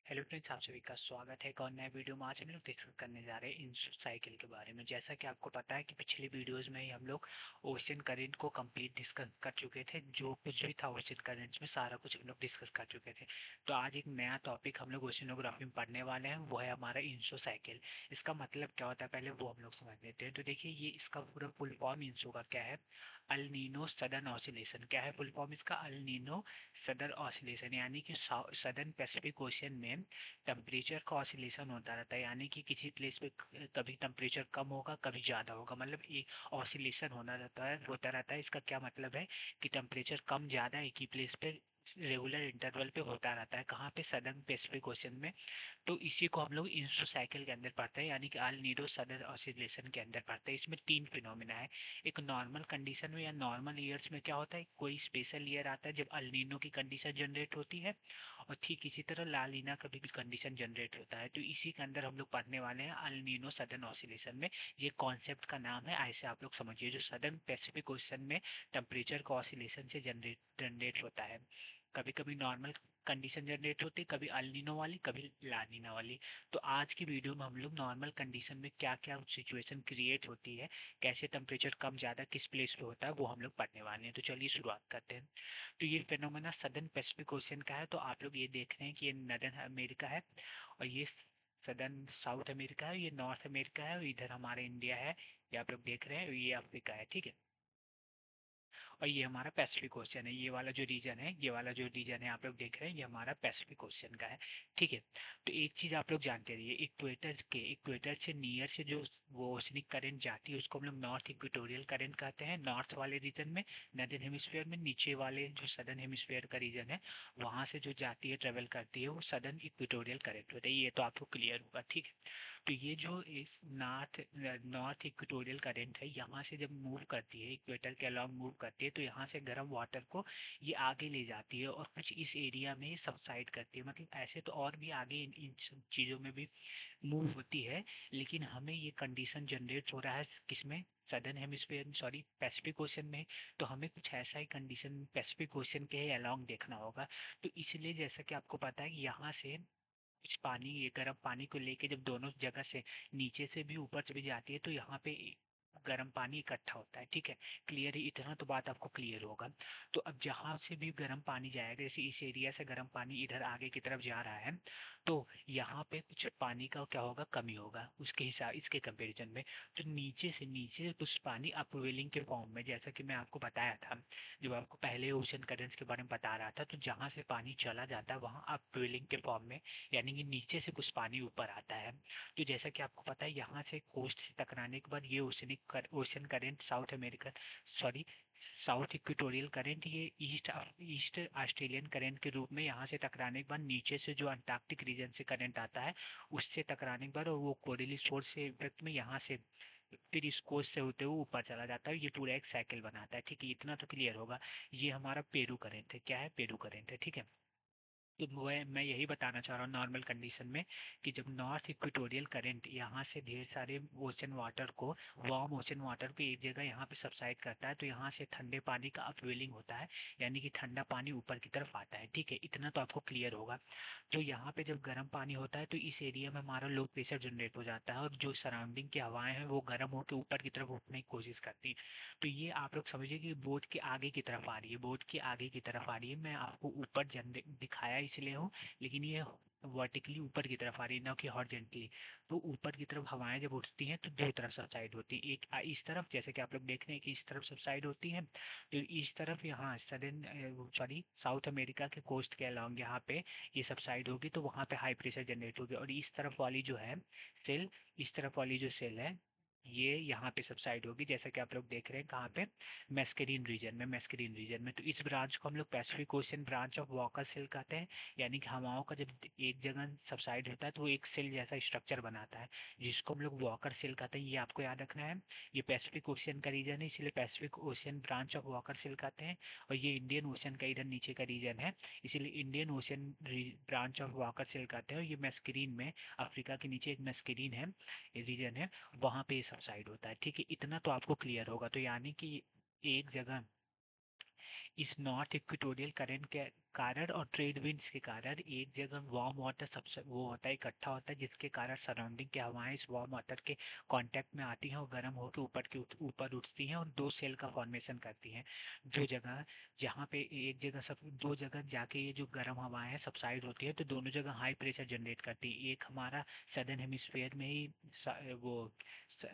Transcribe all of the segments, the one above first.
Hello friends, आप सभी का स्वागत है एक और नए वीडियो में। आज हम लोग डिस्कस करने जा रहे हैं इंसु साइकिल के बारे में। जैसा कि आपको पता है कि पिछली वीडियोस में ही हम लोग ओशन करंट को कंप्लीट डिस्कस कर चुके थे। जो कुछ भी था ओशन करंट्स में सारा कुछ हम लोग डिस्कस कर चुके थे। तो आज एक नया टॉपिक हम लोग ओशनोग्राफी में पढ़ने वाले हैं, वो है हमारा इंसु साइकिल। इसका मतलब क्या होता है पहले वो हम लोग समझ लेते हैं। तो देखिए, ये इसका पूरा फुल फॉर्म इंसु का क्या है, अल नीनो सदर्न ऑसिलेशन। क्या है फुल फॉर्म इसका? अल नीनो सदर्न ऑसिलेशन, यानी कि सदर्न पैसिफिक ओशन में टेम्परेचर का ऑसिलेशन होता रहता है। यानी कि किसी प्लेस पे कभी टेम्परेचर कम होगा, कभी ज़्यादा होगा, मतलब एक ऑसिलेशन होता रहता है। इसका क्या मतलब है कि टेम्परेचर कम ज़्यादा एक ही प्लेस पे रेगुलर इंटरवल पे होता रहता है। कहाँ पे? सदर्न पैसिफिक ओशन में। तो इसी को हम लोग इंसु साइकिल के अंदर पढ़ते हैं, यानी कि अल नीडो सदर ऑसिलेशन के अंदर पढ़ते हैं। इसमें तीन फिनोमिना है। एक नॉर्मल कंडीशन में या नॉर्मल ईयर्स में क्या होता है, कोई स्पेशल ईयर आता है जब अल नीनो की कंडीशन जनरेट होती है, और ठीक इसी तरह ला लीना का भी कंडीशन जनरेट होता है। तो इसी के अंदर हम लोग पढ़ने वाले हैं अल नीनो सदर्न ऑसिलेशन में। ये कॉन्सेप्ट का नाम है, ऐसे आप लोग समझिए, जो सदर्न पैसिफिक ओशन में टेम्परेचर का ऑसिलेशन से जनरेट होता है। कभी कभी नॉर्मल कंडीशन जनरेट होती है, कभी अल नीनो वाली, कभी ला नीना वाली। तो आज की वीडियो में हम लोग नॉर्मल कंडीशन में क्या क्या सिचुएशन क्रिएट होती है, कैसे टेम्परेचर कम ज़्यादा किस प्लेस पे होता है, वो हम लोग पढ़ने वाले हैं। तो चलिए शुरुआत करते हैं। तो ये फेनोमेना सदर्न पैसिफिक ओशन का है। तो आप लोग ये देख रहे हैं कि ये नदर्न अमेरिका है, और ये सदर्न साउथ अमेरिका है, ये नॉर्थ अमेरिका है, और इधर हमारा इंडिया है। ये आप लोग देख रहे हैं, ये अफ्रीका है, ठीक है। और ये हमारा पैसिफिक ओशन है। ये वाला जो रीजन है, ये वाला जो रीजन है आप लोग देख रहे हैं, ये हमारा पैसिफिक ओशन का है, ठीक है। तो एक चीज आप लोग जानते रहिए, इक्वेटर से नियर से जो वो ओशनिक करंट जाती है उसको हम लोग नॉर्थ इक्वेटोरियल करंट कहते हैं। नॉर्थ वाले रीजन में, नॉर्दर्न हेमिस्फीयर में, नीचे वाले जो सदर्न हेमिस्फीयर का रीजन है, वहां से जो जाती है, ट्रेवल करती है, वो सदर्न इक्वेटोरियल करंट होता है। ये तो आपको क्लियर होगा, ठीक है। तो ये जो इस नॉर्थ नॉर्थ इक्वेटोरियल करंट है, यहाँ से जब मूव करती है, इक्वेटर के अलॉन्ग मूव करती है, तो यहाँ से गर्म वाटर को ये आगे ले जाती है और कुछ इस एरिया में सबसाइड करती है। मतलब ऐसे तो और भी आगे इन सब चीज़ों में भी मूव होती है, लेकिन हमें ये कंडीशन जनरेट हो रहा है किसमें? Southern hemisphere, sorry, Pacific ocean में। तो हमें कुछ ऐसा ही कंडीशन पैसिफिक ओशन के अलोंग देखना होगा। तो इसलिए जैसा कि आपको पता है कि यहाँ से कुछ पानी, ये गर्म पानी को लेके जब दोनों जगह से, नीचे से भी ऊपर से भी जाती है, तो यहाँ पे गर्म पानी इकट्ठा होता है, ठीक है। क्लियर है? इतना तो बात आपको क्लियर होगा। तो अब जहाँ से भी गर्म पानी जाएगा, जैसे इस एरिया से गर्म पानी इधर आगे की तरफ जा रहा है, तो यहाँ पे कुछ पानी का क्या होगा, कमी होगा उसके हिसाब, इसके कंपैरिजन में। तो नीचे से नीचे कुछ पानी अपवेलिंग के फॉर्म में, जैसा कि मैं आपको बताया था, जब आपको पहले ओशन करंट्स के बारे में बता रहा था, तो जहाँ से पानी चला जाता है वहाँ अपवेलिंग के फॉर्म में, यानी कि नीचे से कुछ पानी ऊपर आता है। तो जैसा कि आपको पता है, यहाँ से कोस्ट से टकराने के बाद ये ocean current south America, sorry, south equatorial current, ये ईस्ट ईस्ट ऑस्ट्रेलियन करंट के रूप में यहाँ से टकराने के बाद नीचे से जो अंटार्कटिक रीजन से करंट आता है, उससे टकराने के बाद, और वो कोरिली सोर्स से इफेक्ट में यहाँ से फिर इस कोस्ट से होते हुए ऊपर चला जाता है। ये पूरा एक साइकिल बनाता है, ठीक है। इतना तो क्लियर होगा। ये हमारा पेरू करंट है। क्या है? पेरू करंट है, ठीक है। तो मैं यही बताना चाह रहा हूँ नॉर्मल कंडीशन में, कि जब नॉर्थ इक्वेटोरियल करंट यहाँ से ढेर सारे ओशन वाटर को, वार्म ओशन वाटर को एक जगह यहाँ पे सबसाइड करता है, तो यहाँ से ठंडे पानी का अपवेलिंग होता है, यानी कि ठंडा पानी ऊपर की तरफ आता है, ठीक है। इतना तो आपको क्लियर होगा। तो यहाँ पे जब गर्म पानी होता है, तो इस एरिया में हमारा लो प्रेशर जनरेट हो जाता है, और जो सराउंडिंग की हवाएं हैं वो गर्म होकर ऊपर की तरफ उठने की कोशिश करती हैं। तो ये आप लोग समझिए कि बोट के आगे की तरफ आ रही है, बोट के आगे की तरफ आ रही है। मैं आपको ऊपर दिखाया इसलिए हूँ, लेकिन ये वर्टिकली ऊपर की तरफ आ रही है, ना कि हॉरिजॉन्टली। तो ऊपर की तरफ हवाएं जब उठती हैं तो दो तरफ सबसाइड होती है। एक इस तरफ, जैसे कि आप लोग देख रहे हैं कि इस तरफ सबसाइड होती है, तो इस तरफ यहाँ सदर्न, सॉरी, साउथ अमेरिका के कोस्ट के अलॉन्ग यहाँ पे ये सबसाइड होगी, तो वहाँ पे हाई प्रेशर जनरेट होगी। और इस तरफ वाली जो है सेल, इस तरफ वाली जो सेल है, ये यहाँ पे सबसाइड होगी, जैसा कि आप लोग देख रहे हैं कहाँ पे, मैस्करीन रीजन में। तो इस ब्रांच को हम लोग Pacific Ocean branch of Walker cell कहते हैं। यानी कि हवाओं का जब एक जगह सबसाइड होता है तो वो एक सेल जैसा स्ट्रक्चर बनाता है, जिसको हम लोग वॉकर सेल कहते हैं। ये आपको याद रखना है। ये पैसिफिक ओशन का रीजन है, इसलिए Pacific Ocean branch of Walker cell कहते हैं। और ये इंडियन ओशन का इधर नीचे का रीजन है, इसीलिए Indian Ocean branch of Walker cell कहते हैं। और ये मैस्करीन में, अफ्रीका के नीचे एक मैस्करीन है, रीजन है, वहाँ पे ये सबसाइड होता है, ठीक है। इतना तो आपको क्लियर होगा। तो यानी कि एक जगह इस नॉर्थ इक्वेटोरियल करंट के कारण और ट्रेड विंड्स के कारण एक जगह वार्म वाटर सबसे वो होता है, इकट्ठा होता है, जिसके कारण सराउंडिंग की हवाएं इस वार्म वाटर के कांटेक्ट में आती हैं और गर्म होकर ऊपर उठती हैं और दो सेल का फॉर्मेशन करती हैं। जो जगह जहाँ पे एक जगह सब दो जगह जाके ये जो गर्म हवाएं हैं सबसाइड होती है तो दोनों जगह हाई प्रेशर जनरेट करती है। एक हमारा सदर्न हेमिस्फीयर में ही वो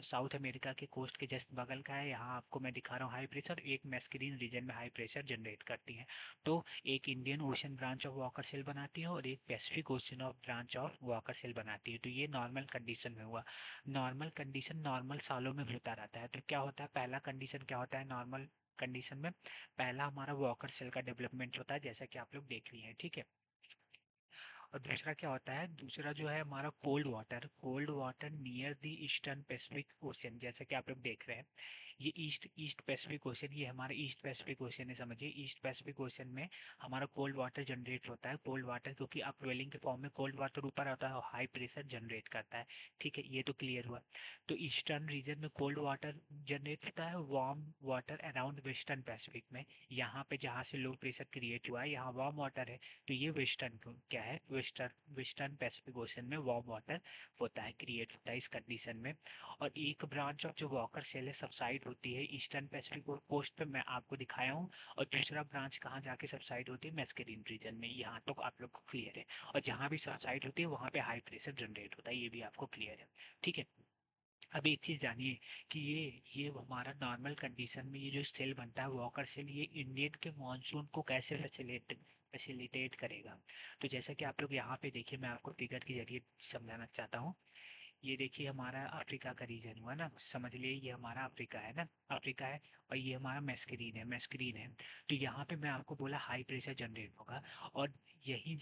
साउथ अमेरिका के कोस्ट के जस्ट बगल का है, यहाँ आपको मैं दिखा रहा हूँ हाई प्रेशर, एक मैस्करीन रीजन में हाई प्रेशर जनरेट करती है। तो एक Indian Ocean branch of Walker cell बनाती है और एक Pacific Ocean of branch of Walker cell बनाती है। तो ये नॉर्मल कंडीशन में हुआ। नॉर्मल कंडीशन नॉर्मल सालों में होता रहता है। तो क्या होता है, पहला कंडीशन क्या होता है नॉर्मल कंडीशन में, पहला हमारा वॉकर सेल का डेवलपमेंट होता है जैसा कि आप लोग देख लिए हैं, ठीक है। और दूसरा क्या होता है, दूसरा जो है हमारा cold water near the eastern Pacific ocean, जैसे कि आप लोग देख रहे हैं ये ईस्ट ईस्ट पैसिफिक ओशन, ये हमारा ईस्ट पैसिफिक ओशन है, समझिए ईस्ट पैसिफिक ओशन में हमारा कोल्ड वाटर जनरेट होता है। कोल्ड वाटर क्योंकि अपवेलिंग के फॉर्म में कोल्ड वाटर ऊपर आता है और हाई प्रेशर जनरेट करता है, ठीक है, ये तो क्लियर हुआ। तो ईस्टर्न रीजन में कोल्ड वाटर जनरेट होता है, warm water around western Pacific में, यहाँ पे जहाँ से लो प्रेशर क्रिएट हुआ है यहाँ वार्म वाटर है। तो ये वेस्टर्न क्या है, वेस्टर्न पैसिफिक ओशन में वार्म वाटर होता है, क्रिएट होता है इस कंडीशन में। और एक ब्रांच ऑफ जो वॉकर सेल है सबसाइड होती है ईस्टर्न पैसिफिक कोस्ट पे, मैं आपको दिखाया हूँ। और दूसरा ब्रांच कहाँ जाके सबसाइड होती है, मैस्करीन रीजन में, यहाँ तो आप लोग को क्लियर है। और जहाँ भी सबसाइड होती है वहाँ पे हाई प्रेशर जनरेट होता है, ये भी आपको क्लियर है, ठीक है। अब एक चीज जानिए कि ये हमारा नॉर्मल कंडीशन में ये जो सेल बनता है वॉकर सेल, ये इंडियन के मानसून को कैसे फैसिलिटेट करेगा। तो जैसा कि आप लोग यहाँ पे देखिए, मैं आपको फिगर के जरिए समझाना चाहता हूँ। ये देखिए हमारा अफ्रीका का रीजन हुआ ना, समझ लिए ये हमारा अफ्रीका है ना, अफ्रीका है। और ये हमारा मैस्करीन है। तो यहाँ पे मैं आपको बोला हाई प्रेशर जनरेट होगा। और यही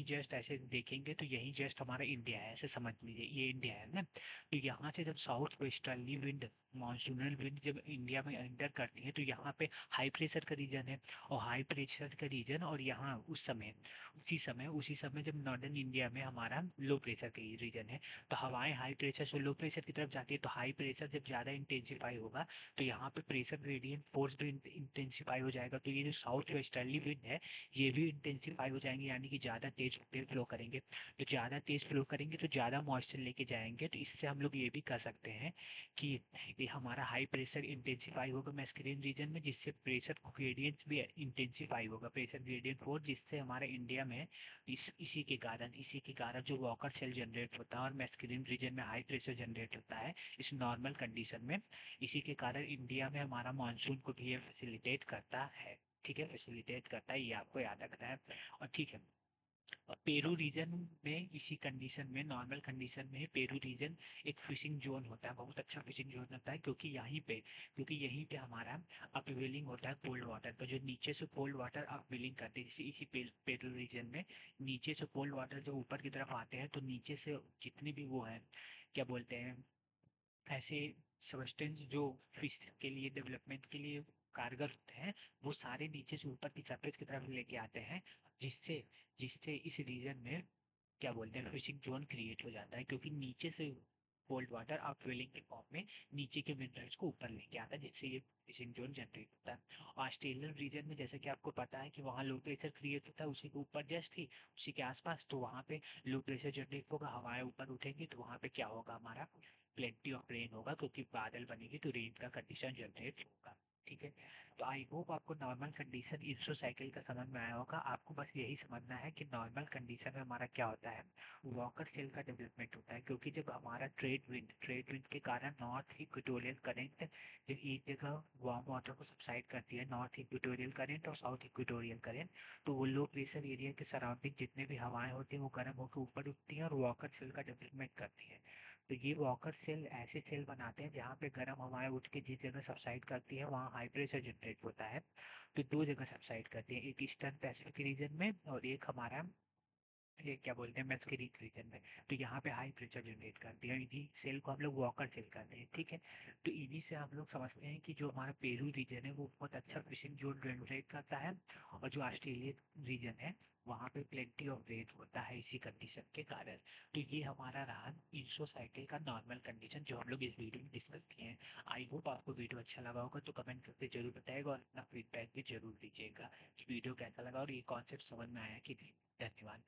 जस्ट ऐसे देखेंगे तो यही जस्ट हमारा इंडिया है, ऐसे समझ लीजिए ये इंडिया है ना। तो यहाँ से जब south westerly wind, monsoonal wind जब इंडिया में एंटर करती है तो यहाँ पे हाई प्रेशर का रीजन है। और हाई प्रेशर का रीजन, और यहाँ उसी समय जब नॉर्दर्न इंडिया में हमारा लो प्रेशर का रीजन है, तो हवाएं हाई प्रेशर से लो प्रेशर की तरफ जाती है। तो हाई प्रेशर जब ज़्यादा इंटेंसिफाई होगा तो यहाँ पे प्रेशर ग्रेडियंट फोर्स भी इंटेंसिफाई हो जाएगा। तो ये जो साउथ वेस्टर्ली विंड है ये भी इंटेंसिफाई हो जाएंगे, यानी कि ज़्यादा तेज फ्लो करेंगे। तो ज़्यादा तेज फ्लो करेंगे तो ज़्यादा मॉइस्चर लेके जाएंगे। तो इससे हम लोग ये भी कर सकते हैं कि ये हमारा हाई प्रेशर इंटेंसिफाई होगा मैस्कुलिन रीजन में, जिससे प्रेशर ग्रेडियंट भी इंटेंसिफाई होगा, प्रेशर ग्रेडियंट फोर्स, जिससे हमारे इंडिया में इसी के कारण जो वॉकर सेल जनरेट होता है और मैस्कुलिन रीजन में हाई प्रेशर जनरेट होता है इस नॉर्मल कंडीशन में, इसी के कारण इंडिया में हमारा मानसून को भी ये फैसिलिटेट करता है, ठीक है, फैसिलिटेट करता है, ये आपको याद रखना है। और ठीक है, और पेरू रीजन में इसी कंडीशन में, नॉर्मल कंडीशन में पेरू रीजन एक फिशिंग जोन होता है, बहुत अच्छा फिशिंग जोन होता है, क्योंकि यहीं पे हमारा अपवेलिंग होता है कोल्ड वाटर का, जो नीचे से कोल्ड वाटर अपवेलिंग करते हैं। इसी पेरू रीजन में नीचे से कोल्ड वाटर जो ऊपर की तरफ आते हैं, तो नीचे से जितने भी वो हैं, क्या बोलते हैं, ऐसे सब्सटेंस जो फिश के लिए डेवलपमेंट के लिए कारगर होते हैं, वो सारे नीचे से ऊपर की सरफेस की तरफ लेके आते हैं, जिससे जिससे इस रीजन में क्या बोलते हैं फिशिंग जोन क्रिएट हो जाता है, क्योंकि नीचे से कोल्ड वाटर अपवेलिंग के फॉर्म में नीचे के मिनरल्स को ऊपर लेके आता है, जिससे ये फिशिंग जोन जनरेट होता है। ऑस्ट्रेलियन रीजन में जैसे कि आपको पता है कि वहाँ लो प्रेशर क्रिएट होता है, उसी के ऊपर जस्ट ही उसी के आसपास, तो वहाँ पे लो प्रेशर जनरेट होगा, हवाएं ऊपर उठेंगी, तो वहाँ पे क्या होगा, हमारा प्लेंटी ऑफ रेन होगा, क्योंकि बादल बनेगी तो रेन का कंडीशन जनरेट होगा, ठीक है। तो आई होप आपको नॉर्मल कंडीशन इंस्टो साइकिल का समझ में आया होगा। आपको बस यही समझना है कि नॉर्मल कंडीशन में हमारा क्या होता है, वॉकर सेल का डेवलपमेंट होता है, क्योंकि जब हमारा ट्रेड विंड के कारण नॉर्थ इक्वेटोरियल करंट जब एक जगह वार्म वाटर को सबसाइड करती है, नॉर्थ इक्वेटोरियल करंट और साउथ इक्वेटोरियल करंट, तो वो लो प्रेशर एरिया के सराउंडिंग जितने भी हवाएं होती हैं वो गर्म होकर ऊपर उठती हैं और वॉकर सेल का डेवलपमेंट करती है। तो ये वॉकर सेल ऐसे सेल बनाते हैं जहाँ पे गर्म हवाएं उठ के जिस जगह सबसाइड करती है वहाँ हाई प्रेशर जनरेट होता है। तो दो जगह सबसाइड करती है, एक ईस्टर्न पैसिफिक रीजन में और एक हमारा ये क्या बोलते हैं मैस्केरिक रीजन में। तो यहाँ पे हाई प्रेशर जनरेट करती है, इन्हीं सेल को हम लोग वॉकर सेल कहते हैं, ठीक है। तो इन्हीं से हम लोग समझते हैं कि जो हमारा पेरू रीजन है वो बहुत अच्छा फिशिंग जोन जनरेट करता है, और जो ऑस्ट्रेलियन रीजन है वहाँ पे प्लेंटी ऑफ रेन होता है इसी कंडीशन के कारण। तो ये हमारा रहा इंसो साइकिल का नॉर्मल कंडीशन जो हम लोग इस वीडियो में डिस्कस किए हैं। आई होप आपको वीडियो अच्छा लगा होगा, तो कमेंट करके जरूर बताएगा और अपना फीडबैक भी जरूर दीजिएगा कि वीडियो कैसा लगा और ये कॉन्सेप्ट समझ में आया कि नहीं। धन्यवाद।